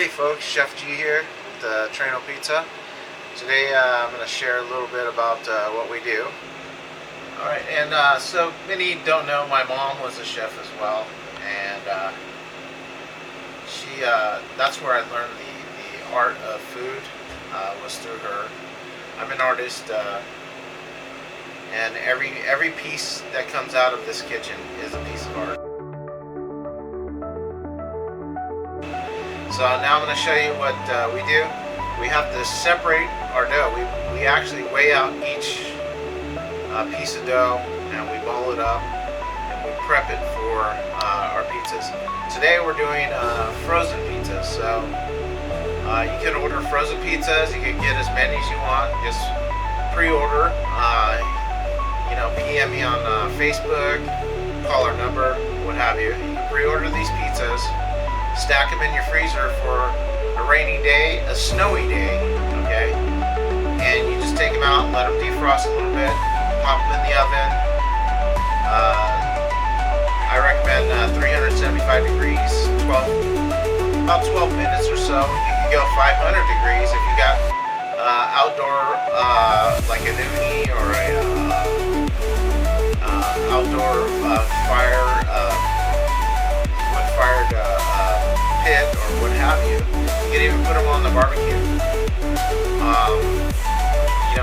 Hey folks, Chef G here with Traino Pizza. Today I'm going to share a little bit about what we do. Alright, and so many don't know my mom was a chef as well, and that's where I learned the art of food, was through her. I'm an artist, and every piece that comes out of this kitchen is a piece of art. So now I'm going to show you what we do. We have to separate our dough. We actually weigh out each piece of dough and we ball it up and we prep it for our pizzas. Today we're doing frozen pizzas. So you can order frozen pizzas. You can get as many as you want. Just pre-order. PM me on Facebook, call our number, what have you. You can pre-order these pizzas. Stack them in your freezer for a rainy day, a snowy day, okay? And you just take them out, let them defrost a little bit, pop them in the oven. I recommend 375 degrees, about 12 minutes or so. You can go 500 degrees if you got outdoor, like an uni or a outdoor fire, wood-fired pit or what have you. You can even put them on the barbecue.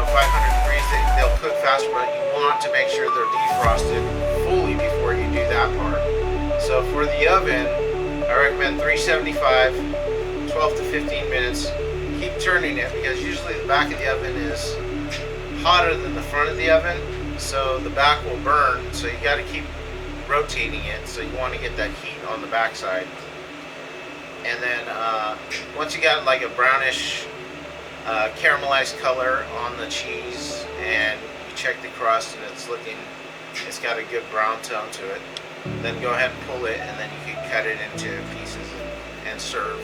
500 degrees, they'll cook faster, but you want to make sure they're defrosted fully before you do that part. So for the oven, I recommend 375, 12 to 15 minutes. Keep turning it because usually the back of the oven is hotter than the front of the oven, so the back will burn. So you got to keep rotating it. So you want to get that heat on the back side. And then once you got like a brownish caramelized color on the cheese and you check the crust and it's got a good brown tone to it, then go ahead and pull it and then you can cut it into pieces and serve.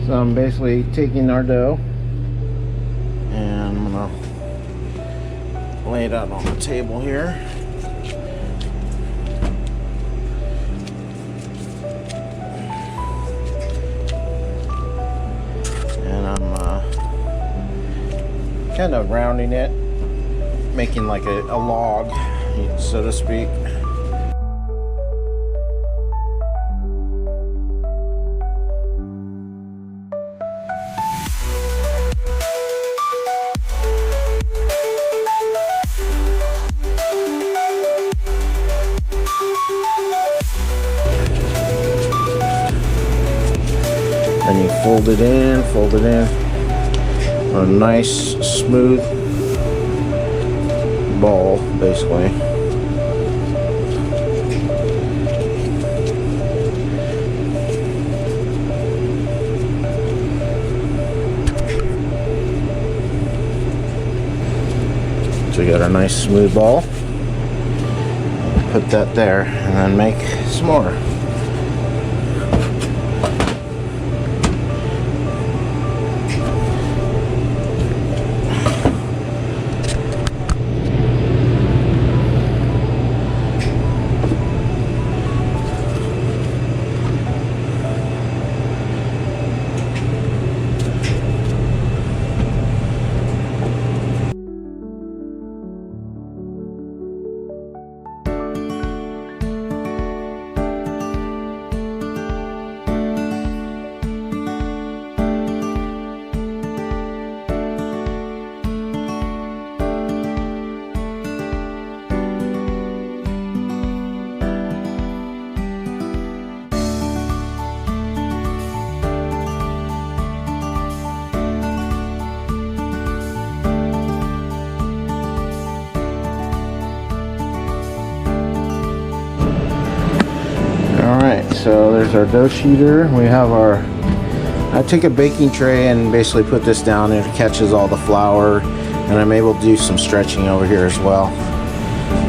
So I'm basically taking our dough and I'm gonna lay it out on the table here. And I'm kind of rounding it, making like a log, so to speak. And you fold it in, a nice smooth ball, basically. So you got a nice smooth ball. Put that there and then make some more. So there's our dough sheeter. We have our, I take a baking tray and basically put this down and it catches all the flour, and I'm able to do some stretching over here as well.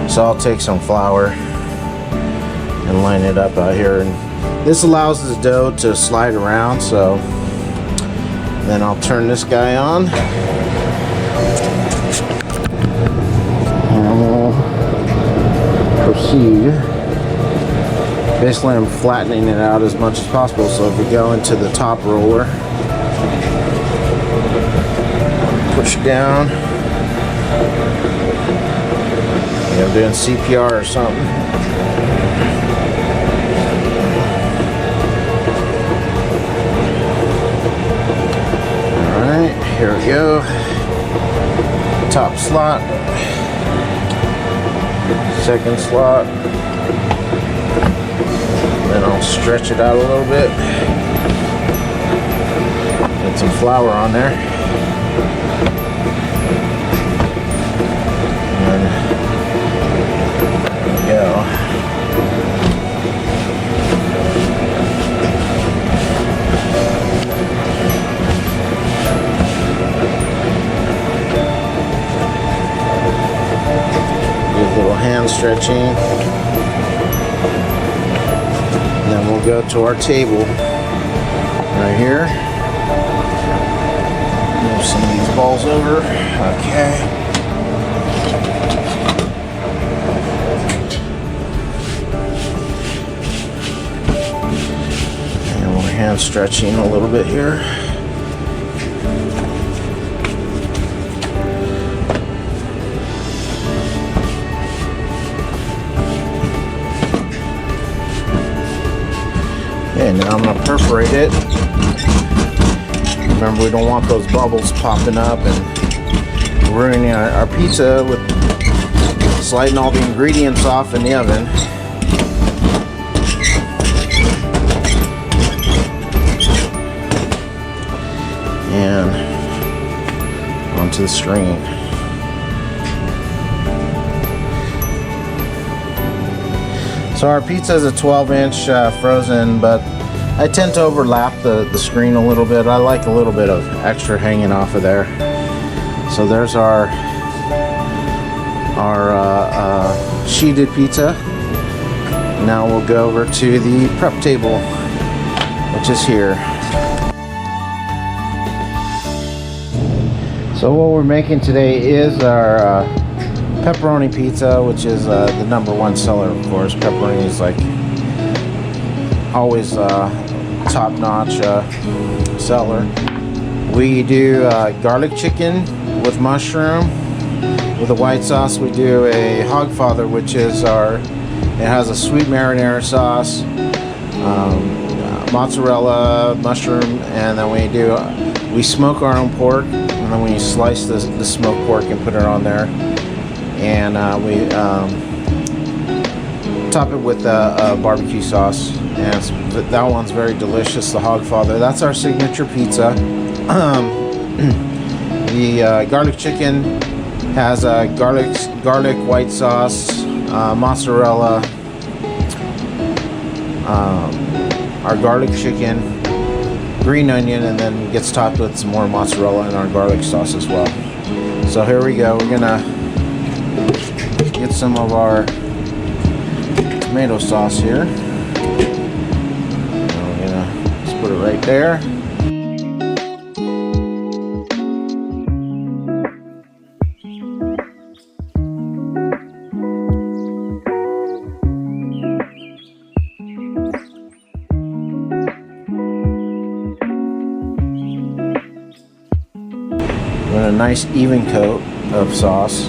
So I'll take some flour, and line it up out here. And this allows the dough to slide around. So then I'll turn this guy on. And we'll proceed. Basically, I'm flattening it out as much as possible. So if we go into the top roller, push down. I'm doing CPR or something. Alright, here we go. Top slot. Second slot. Then I'll stretch it out a little bit. Get some flour on there. And there we go. Do a little hand stretching. And then we'll go to our table right here. Move some of these balls over. Okay. And we're hand stretching a little bit here. Okay, now I'm going to perforate it. Remember, we don't want those bubbles popping up and ruining our pizza with sliding all the ingredients off in the oven. And onto the screen. So our pizza is a 12-inch frozen, but I tend to overlap the screen a little bit. I like a little bit of extra hanging off of there. So there's our sheeted pizza. Now we'll go over to the prep table, which is here. So what we're making today is our pepperoni pizza, which is the #1 seller, of course. Pepperoni is like always top-notch seller. We do garlic chicken with mushroom. With the white sauce, we do a Hogfather, which is it has a sweet marinara sauce, mozzarella, mushroom, and then we smoke our own pork, and then we slice the smoked pork and put it on there. And we top it with barbecue sauce, and that one's very delicious. The Hogfather, that's our signature pizza. The garlic chicken has garlic white sauce, mozzarella, our garlic chicken, green onion, and then gets topped with some more mozzarella and our garlic sauce as well. So here we go. We're gonna get some of our tomato sauce here. We're gonna just put it right there. A nice even coat of sauce.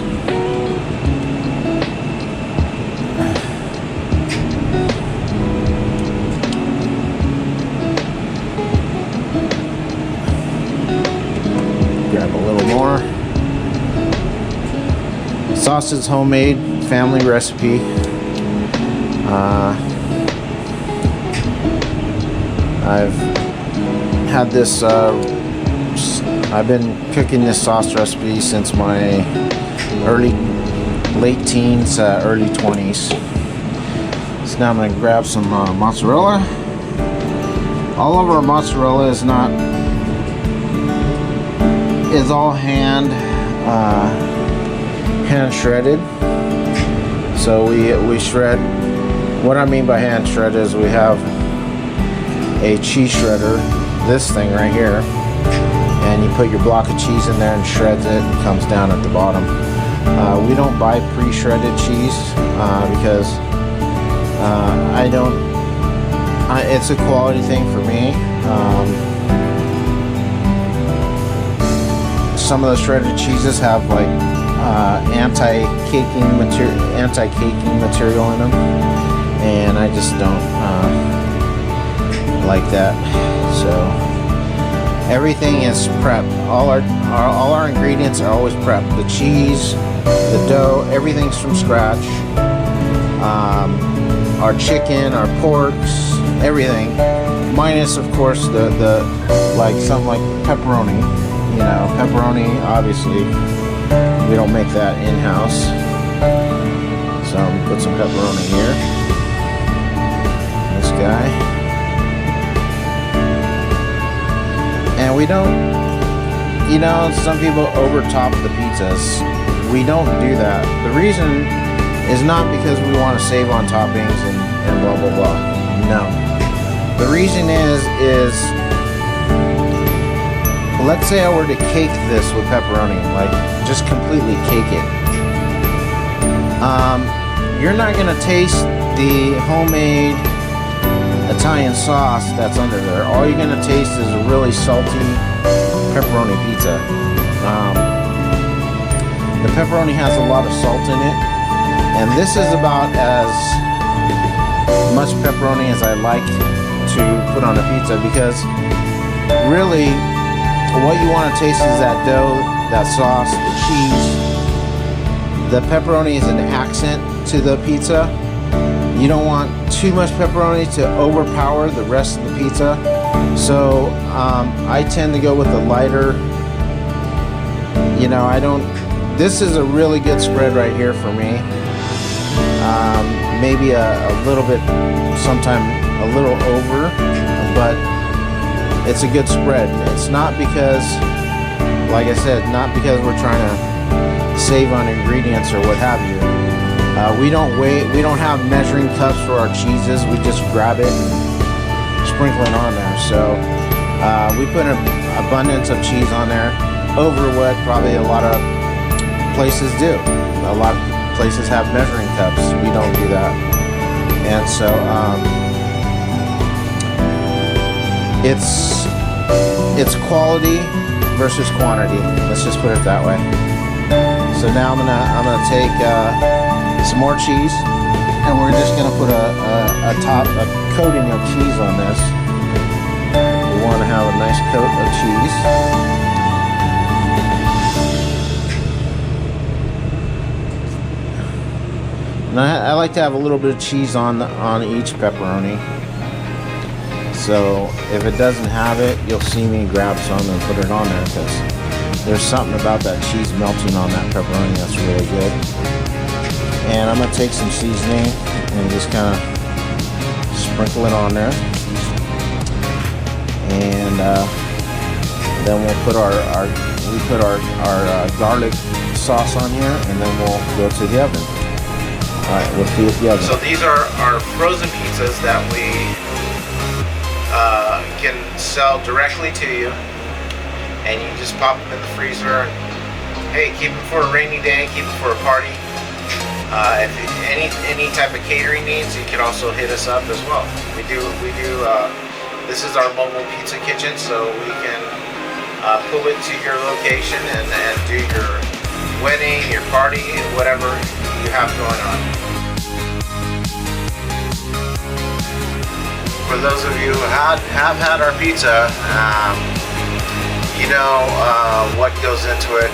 Grab a little more. Sauce is homemade, family recipe. I've had this I've been cooking this sauce recipe since my late teens, early 20s. So now I'm going to grab some mozzarella. All of our mozzarella is all hand shredded. So we shred What I mean by hand shred is we have a cheese shredder, this thing right here, and you put your block of cheese in there and shreds it, and comes down at the bottom. We don't buy pre-shredded cheese because it's a quality thing for me. Some of the shredded cheeses have like anti-caking material in them, and I just don't like that. So everything is prepped. All our ingredients are always prepped. The cheese, the dough, everything's from scratch. Our chicken, our porks, everything, minus of course the like something like pepperoni. You know, pepperoni, obviously we don't make that in-house, so I'm gonna put some pepperoni here. This guy. And we don't, you know, some people overtop the pizzas. We don't do that. The reason is not because we want to save on toppings and blah blah blah. No. The reason is let's say I were to cake this with pepperoni, like just completely cake it. You're not gonna taste the homemade Italian sauce that's under there. All you're gonna taste is a really salty pepperoni pizza. The pepperoni has a lot of salt in it, and this is about as much pepperoni as I like to put on a pizza, because really what you want to taste is that dough, that sauce, the cheese. The pepperoni is an accent to the pizza. You don't want too much pepperoni to overpower the rest of the pizza. So I tend to go with the lighter, you know, this is a really good spread right here for me. Maybe a little bit, sometime a little over, but it's a good spread. It's not because, like I said, not because we're trying to save on ingredients or what have you. We don't have measuring cups for our cheeses. We just grab it and sprinkle it on there. So we put an abundance of cheese on there, over what probably a lot of places do. A lot of places have measuring cups. We don't do that. And so it's quality versus quantity. Let's just put it that way. So now I'm gonna take some more cheese, and we're just gonna put a coating of cheese on this. We want to have a nice coat of cheese. And I like to have a little bit of cheese on each pepperoni. So if it doesn't have it, you'll see me grab some and put it on there, because there's something about that cheese melting on that pepperoni that's really good. And I'm going to take some seasoning and just kind of sprinkle it on there. And then we'll put our garlic sauce on here, and then we'll go to the oven. Alright, we'll see with the oven. So these are our frozen pizzas that we can sell directly to you, and you just pop them in the freezer. Hey, keep them for a rainy day, keep them for a party. If any type of catering needs, you can also hit us up as well. We do. This is our mobile pizza kitchen, so we can pull it to your location and do your wedding, your party, whatever you have going on. For those of you who have had our pizza, you know what goes into it.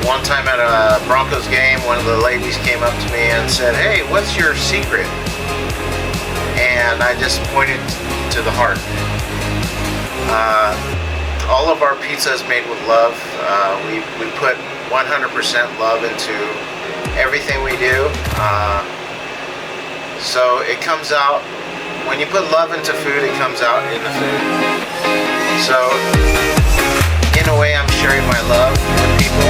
One time at a Broncos game, one of the ladies came up to me and said, "Hey, what's your secret?" And I just pointed to the heart. All of our pizza is made with love. We put 100% love into everything we do. So it comes out, when you put love into food, it comes out in the food. So in a way, I'm sharing my love with people.